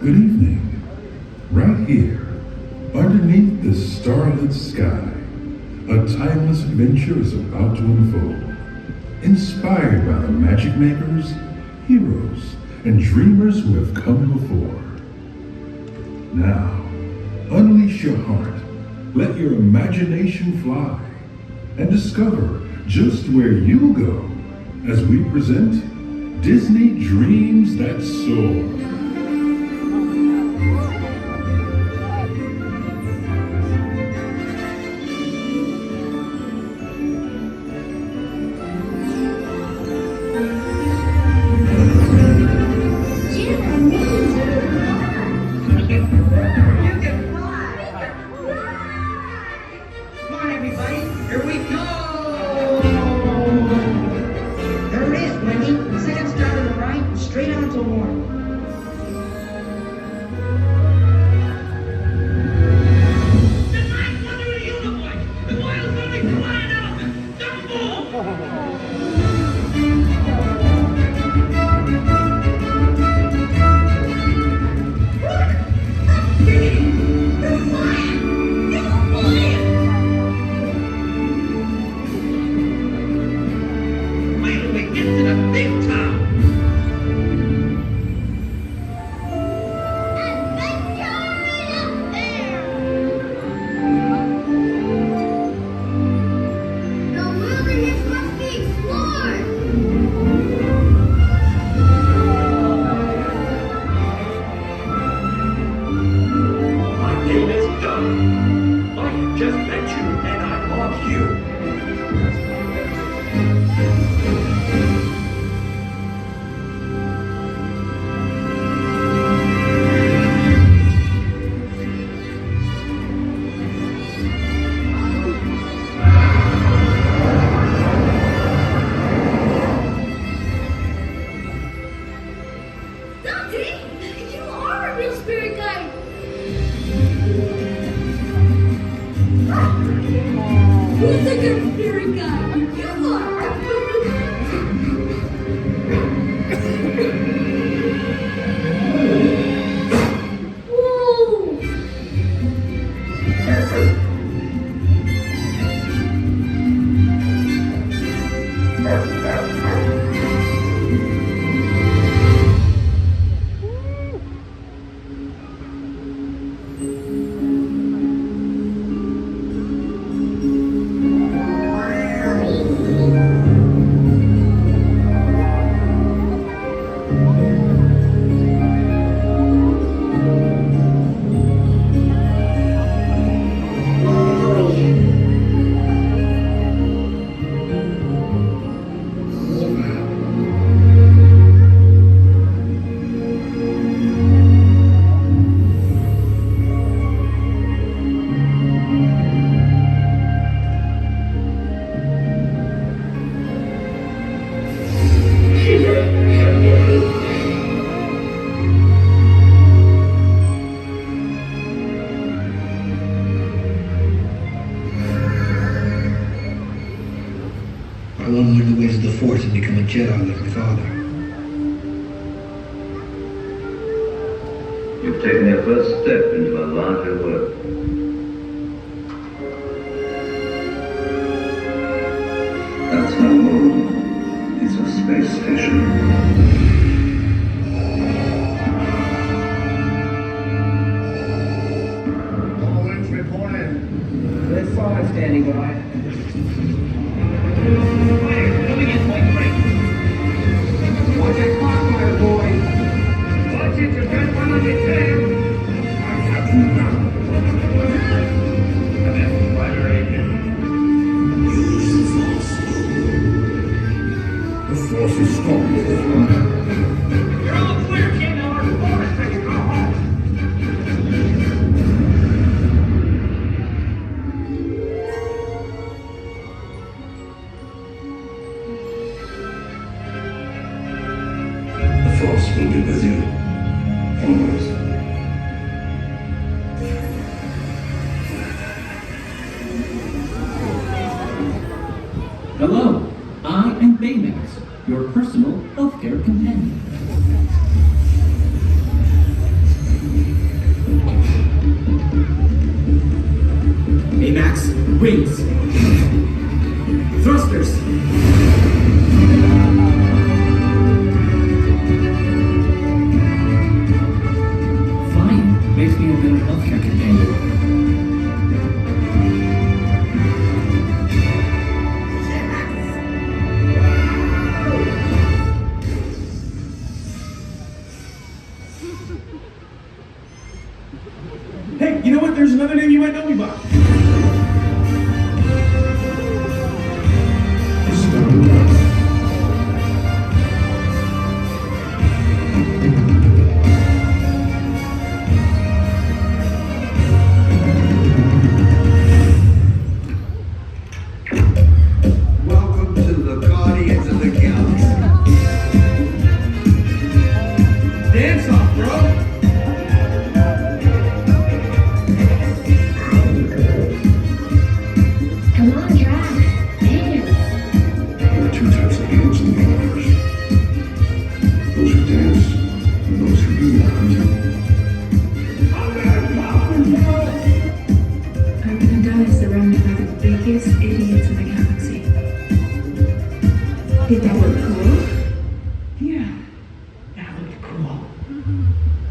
Good evening. Right here, underneath the starlit sky, a timeless adventure is about to unfold. Inspired by the magic makers, heroes, and dreamers who have come before. Now, unleash your heart, let your imagination fly, and discover just where you'll go as we present Disney Dreams That Soar. I want to learn the ways of the Force and become a Jedi like my father. You've taken your first step into a larger world. That's no moon. It's a space station. All wings report in. There's 5 standing by. Fire coming in point break. Watch that crossfire, boys. Watch it, you're good one on your tail. I have you now. Exhilarating. Use the Force. The Force is strong. You're all clear, kid. Now our Force ready to go home. The Force will be with you. Always. Hello, I am Baymax, your personal healthcare companion. Baymax, wings. Thrusters. Flying makes me a better healthcare companion. Hey, you know what? There's another name you might know me by. Welcome to the Guardians of the Galaxy. Dance off, bro. Come on, Drax. Dance. There are two types of heroes in the universe. Those who dance and those who do not. I'm gonna die surrounded by the biggest idiots in the galaxy. Did that look cool? Yeah, that looked cool.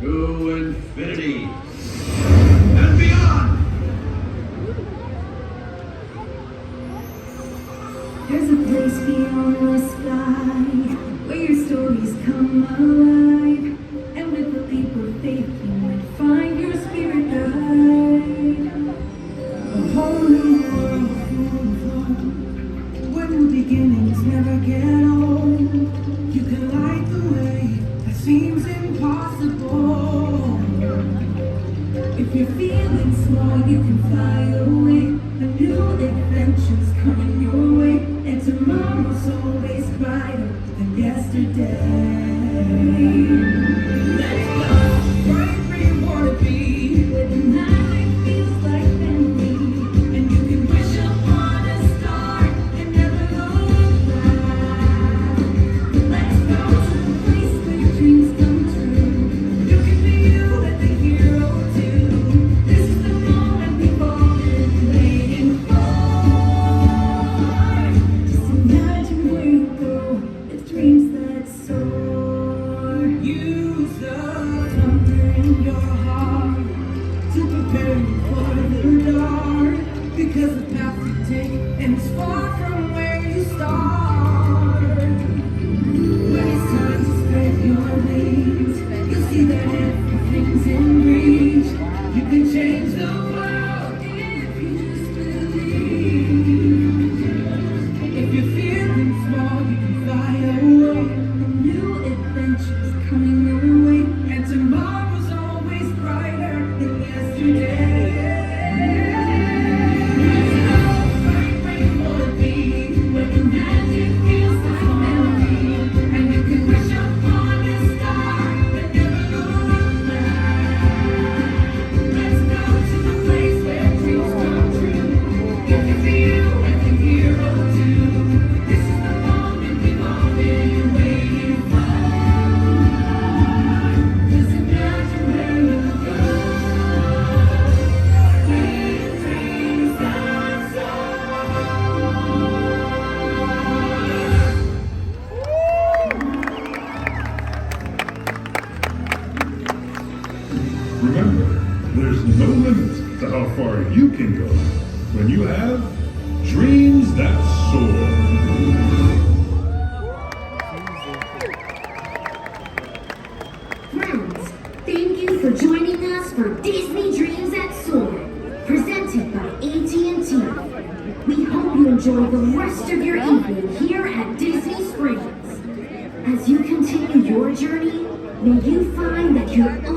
To infinity and beyond. There's a place beyond the sky where your stories come alive. And with a leap of faith, you might find your spirit guide. A whole new world full of hope, where new beginnings never get old. You can light the way that seems impossible. If you're feeling small, you can fly away. A new adventure's coming your way, and tomorrow's always brighter than yesterday. Let's go right where you wanna be, where the night feels like family, and you can wish upon a star and never look back. Let's go to the place where your dreams come true. You can be you and the hero too. This is the moment we've all been waiting for. Just imagine where you go with dreams that soar. Use the thunder in your heart to prepare you for the dark, because the path you take ends far from where you start. When it's time to spread your wings, you'll see that everything's in reach. You can change the world if you just believe. If you're feeling small, you can fly away. A new adventure's coming your way, and tomorrow's always brighter than yesterday. Let's go right where you wanna be, where the magic feels like a melody, and you can wish upon a star that never look back. Let's go to the place where dreams come true. You can be you and the hero too. can go when you have dreams that soar. Friends, thank you for joining us for Disney Dreams That Soar, presented by AT&T. We hope you enjoy the rest of your evening here at Disney Springs. As you continue your journey, may you find that you're